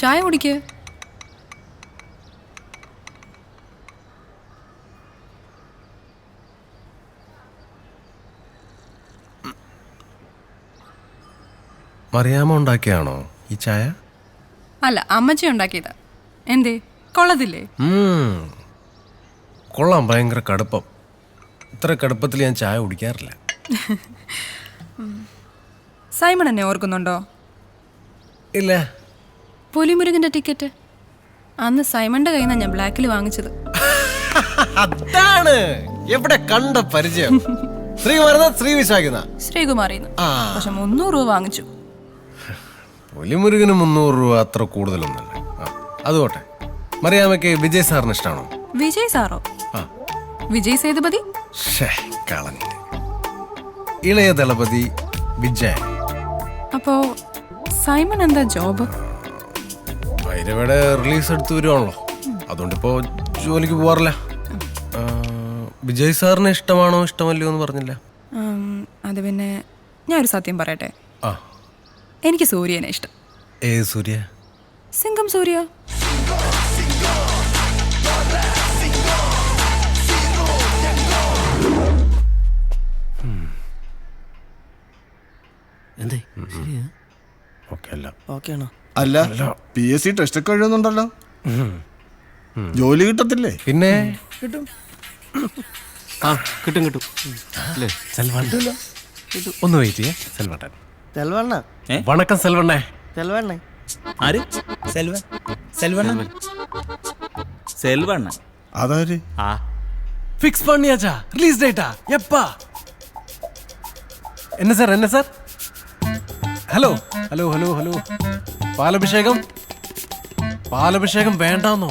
ചായ കുടിക്ക്. മറിയാമ്മ ഉണ്ടാക്കിയാണോ ഈ ചായ? അല്ല, അമ്മച്ചി ഉണ്ടാക്കിയതാ. എന്തേ, കൊള്ളത്തില്ലേ? കൊള്ളാം, ഭയങ്കര കടുപ്പം. ഇത്ര കടുപ്പത്തിൽ ഞാൻ ചായ കുടിക്കാറില്ല. സൈമൺ എന്നെ ഓർക്കുന്നുണ്ടോ? ഇല്ല. പുലിമുരുകന്റെ ടിക്കറ്റ് അന്ന് സൈമണിന്റെ കയ്യിൽ നിന്നാണ് ഞാൻ ബ്ലാക്കിൽ വാങ്ങിച്ചത്. അതാണ് എവിടെ കണ്ട പരിചയം. ശ്രീകുമാറിന്ന്. പക്ഷെ 300 രൂപ വാങ്ങിച്ചു. പുലിമുരുകന് 300 രൂപ അത്ര കൂടുതലൊന്നല്ല. അതുകൊട്ടെ, മറിയാമ്മയ്ക്ക് വിജയ് സാറിന് ഇഷ്ടമാണോ? വിജയ് സാറോ? വിജയ് സേതുപതി. ഇളയ ദളപതി വിജയ്. അപ്പോ സൈമൺ എന്താ ജോബ്? ഭൈരവയുടെ റിലീസ് എടുത്തു വരുവാണല്ലോ, അതുകൊണ്ടിപ്പോ ജോലിക്ക് പോവാറില്ല. വിജയ് സാറിന് ഇഷ്ടമാണോ ഇഷ്ടമല്ലയോ എന്ന് പറഞ്ഞില്ല. അത് പിന്നെ ഞാൻ ഒരു സത്യം പറയട്ടെ, എനിക്ക് സൂര്യനെ ഇഷ്ടം. ഏത് സൂര്യ? സിംഗം സൂര്യ. അല്ല, PSC ടെസ്റ്റ് ഒക്കെ എഴുതുന്നുണ്ടല്ലോ, ജോലി കിട്ടത്തില്ലേ? പിന്നെ കിട്ടും. ഒന്ന് വെയിറ്റ് ചെയ്യേ. സെൽവണ്ണൻ. സെൽവണ്ണ. വണക്കം സെൽവണ്ണേ. സെൽവണ്ണ ആര്? സെൽവൻ. സെൽവണ്ണ. സെൽവണ്ണ അതാര്? ഫിക്സ് പണിയാച്ചാ. റിലീസ് ഡേറ്റാ എപ്പാ? എന്നെ sir. Hello hello hello hello. പാലഭിഷേകം വേണ്ടാന്നോ?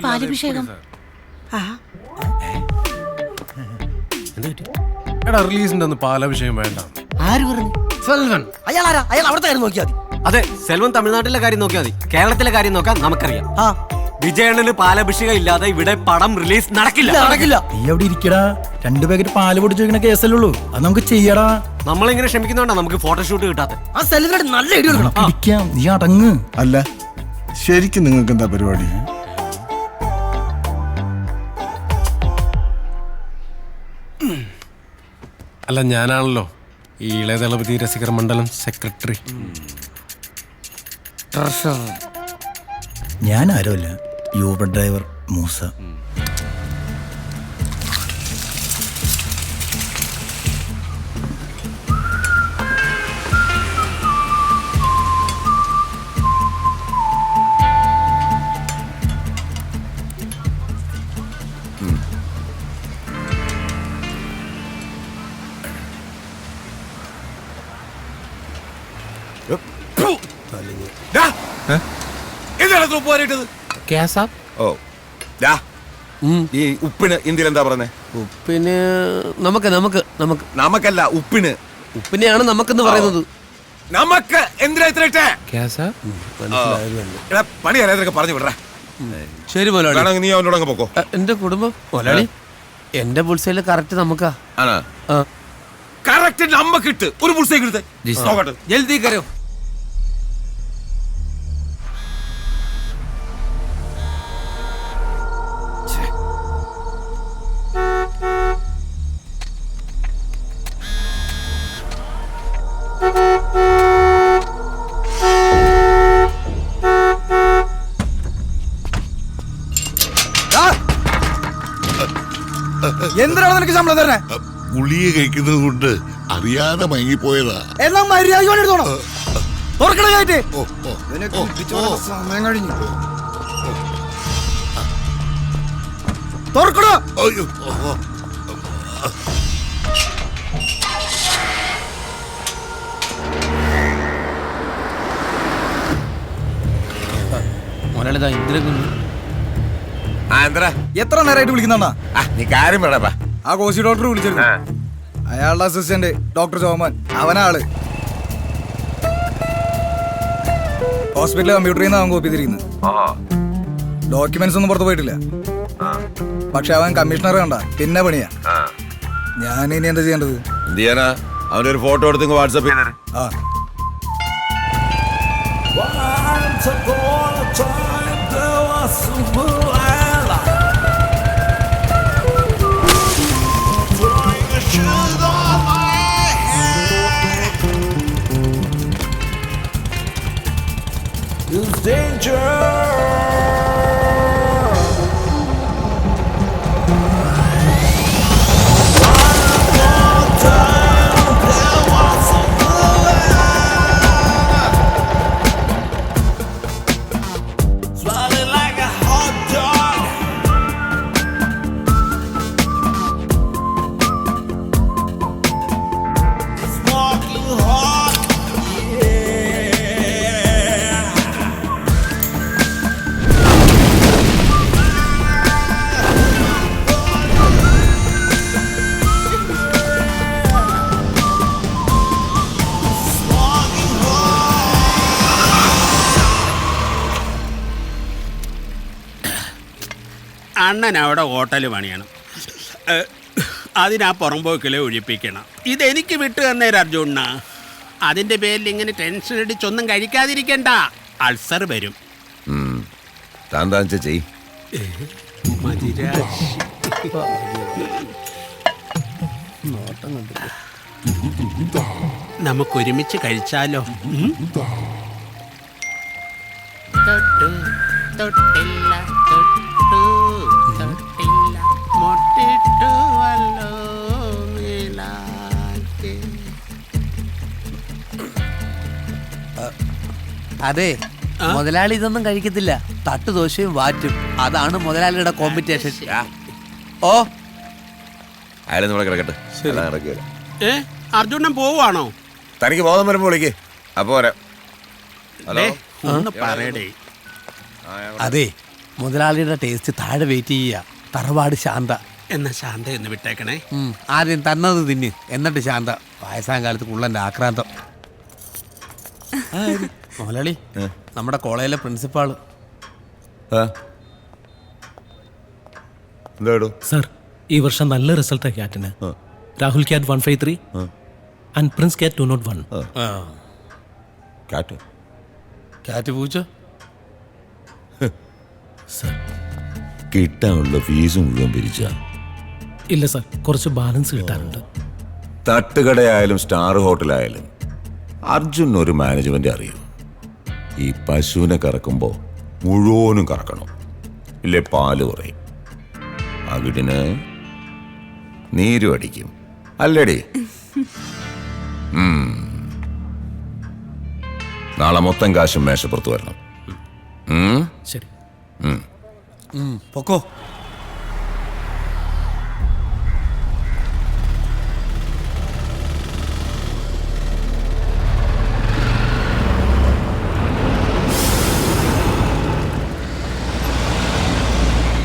പാലഭിഷേകം എടാ, റിലീസിന്റെ ഒന്ന് പാലഭിഷേകം വേണ്ട. ആര് പറഞ്ഞു? സെൽവൻ. അയാൾ അവിടുത്തെ കാര്യം നോക്കിയാൽ മതി. അതെ, സെൽവൻ തമിഴ്നാട്ടിലെ കാര്യം നോക്കിയാൽ മതി. കേരളത്തിലെ കാര്യം നോക്കാൻ നമുക്കറിയാം. വിജയണ്ണന് പാലഭിഷേകം ഇല്ലാതെ ഇവിടെ പടം റിലീസ് നടക്കില്ല. നീ എവിടെ ഇരിക്കടാ? 2 പാക്കറ്റ് പാല് പൊടിച്ചു വെക്കണ കേസല്ലേ ഉള്ളൂ, അത് നമുക്ക് ചെയ്യടാ. നമ്മളിങ്ങനെ ക്ഷമിക്കുന്നോണ്ടാ നമുക്ക് ഫോട്ടോഷൂട്ട് കിട്ടാത്ത. ആ സെൽവനോട് നല്ല ഐഡിയ കൊടുക്കണം. നീ അടങ്ങ്. അല്ല, ശരിക്കും നിങ്ങൾക്ക് എന്താ പരിപാടി? അല്ല, ഞാനാണല്ലോ ഈ ഇളയ ദളപതി രസികർ മണ്ഡലം സെക്രട്ടറി. ഞാൻ ആരുമല്ല, യൂബർ ഡ്രൈവർ മൂസ. ഈ ഉപ്പിന് ഇന്ത്യയിൽ എന്താ പറഞ്ഞേ? ഉപ്പിന് നമുക്കല്ല, ഉപ്പിന്. ഉപ്പിനെയാണ് നമുക്കെന്ന് പറയുന്നത്. നമുക്ക് എന്തിനാ ഇത്ര ഇട്ടേ? പണി അറിയാതൊക്കെ പറഞ്ഞു വിടറ. ശരി മുതലാളി, നീ അവനോട് അങ്ങ് പോക്കോ. എന്റെ കുടുംബം മുതലാളി, എന്റെ പുൽസയില് കറക്റ്റ് നമുക്കാ. കറക്റ്റ് നമുക്ക് ഇട്ട് ഒരു പുൽസേക്ക് എടുത്തേ. നോക്കട്ടെ, ജൽദി കരോ. എന്തിനാണ് നിനക്ക് ശമ്പളം തരണേ? ഗുളിക കഴിക്കുന്നത് കൊണ്ട് അറിയാതെ മയങ്ങിപ്പോയതാ. എന്നാ മര്യാദ എടുത്തോണം. സമയം കഴിഞ്ഞു. തുറക്കണോ? മുതലാളി ഇന്ദിര. എത്ര നേരമായിട്ട് വിളിക്കുന്ന? നീ കാര്യം വേണപ്പാ. ആ കോശി ഡോക്ടർ വിളിച്ചിരുന്നു. അയാളുടെ അസിസ്റ്റന്റ് ഡോക്ടർ ജോമൻ, അവനാള് ഹോസ്പിറ്റലിലെ കമ്പ്യൂട്ടറിൽ നിന്ന് അവൻ കോപ്പി ചെയ്തിരിക്കുന്നത്. ഡോക്യുമെന്റ്സ് ഒന്നും പുറത്തു പോയിട്ടില്ല. പക്ഷെ അവൻ കമ്മീഷണർ കണ്ട പിന്നെ പണിയാ. ഞാൻ ഇനി എന്താ ചെയ്യേണ്ടത്? എന്ത് ചെയ്യാനാ? അവന്റെ ഒരു ഫോട്ടോ എടുത്ത് വാട്സാപ്പ് ചെയ്തേ. ആ അണ്ണൻ അവിടെ ഹോട്ടൽ പണിയണം, അതിനാ പുറമ്പോക്കിലെ ഒഴിപ്പിക്കണം. ഇതെനിക്ക് വിട്ടു തന്നേരം അർജുണ്ണ. അതിൻ്റെ പേരിൽ ഇങ്ങനെ ടെൻഷൻ അടിച്ചൊന്നും കഴിക്കാതിരിക്കണ്ട, അൾസർ വരും. ചെയ് നമുക്കൊരുമിച്ച് കഴിച്ചാലോ? തൊട്ടില്ല തൊട്ടില്ല മൊട്ടിട്ടുവല്ലോ മേലാകെ. അതെ, മുതലാളി ഇതൊന്നും കഴിക്കത്തില്ല. തട്ടു ദോശയും വാറ്റും, അതാണ് മുതലാളിയുടെ കോമ്പറ്റീഷൻ. ഓ അയാൾ നമ്മളെ കിടക്കട്ടെ. അർജുനൻ പോവാണോ? തനിക്ക് ബോധം വരുമ്പോ വിളിക്കേ, അപ്പൊ വരാം. ഹലോ, ഒന്ന് പറയടേ. അതെ, മുതലാളിയുടെ ടേസ്റ്റ് താഴെ വെയിറ്റ് ചെയ്യുക. തറവാട് ശാന്ത. എന്നാ ശാന്ത എന്ന് വിട്ടേക്കണേ. ആദ്യം തന്നത് തിന്ന്, എന്നിട്ട് ശാന്ത. വയസ്സാം കാലത്ത് കുള്ളന്റെ ആക്രാന്തം. മുതലാളി, നമ്മുടെ കോളേജിലെ പ്രിൻസിപ്പാള്. സർ, ഈ വർഷം നല്ല റിസൾട്ടാണ് ക്യാറ്റിന്. Rahul CAT 153 and Prince CAT 201. Cat പൂച്ച. സർ, കിട്ടാനുള്ള ഫീസ് മുഴുവൻ പിരിച്ച ഇല്ല സർ, കുറച്ച് ബാലൻസ് കിട്ടാനുണ്ട്. തട്ടുകടയായാലും സ്റ്റാർ ഹോട്ടലായാലും അർജുൻ ഒരു മാനേജ്മെന്റ് അറിയൂ. ഈ പശുവിനെ കറക്കുമ്പോ മുഴുവനും കറക്കണം, ഇല്ലേ പാല് കുറയും, അകിടിന് നീരും അടിക്കും, അല്ലേടി? നാളെ മൊത്തം കാശും മേശപ്പുറത്ത് വരണം. ശരി. പൊക്കോ.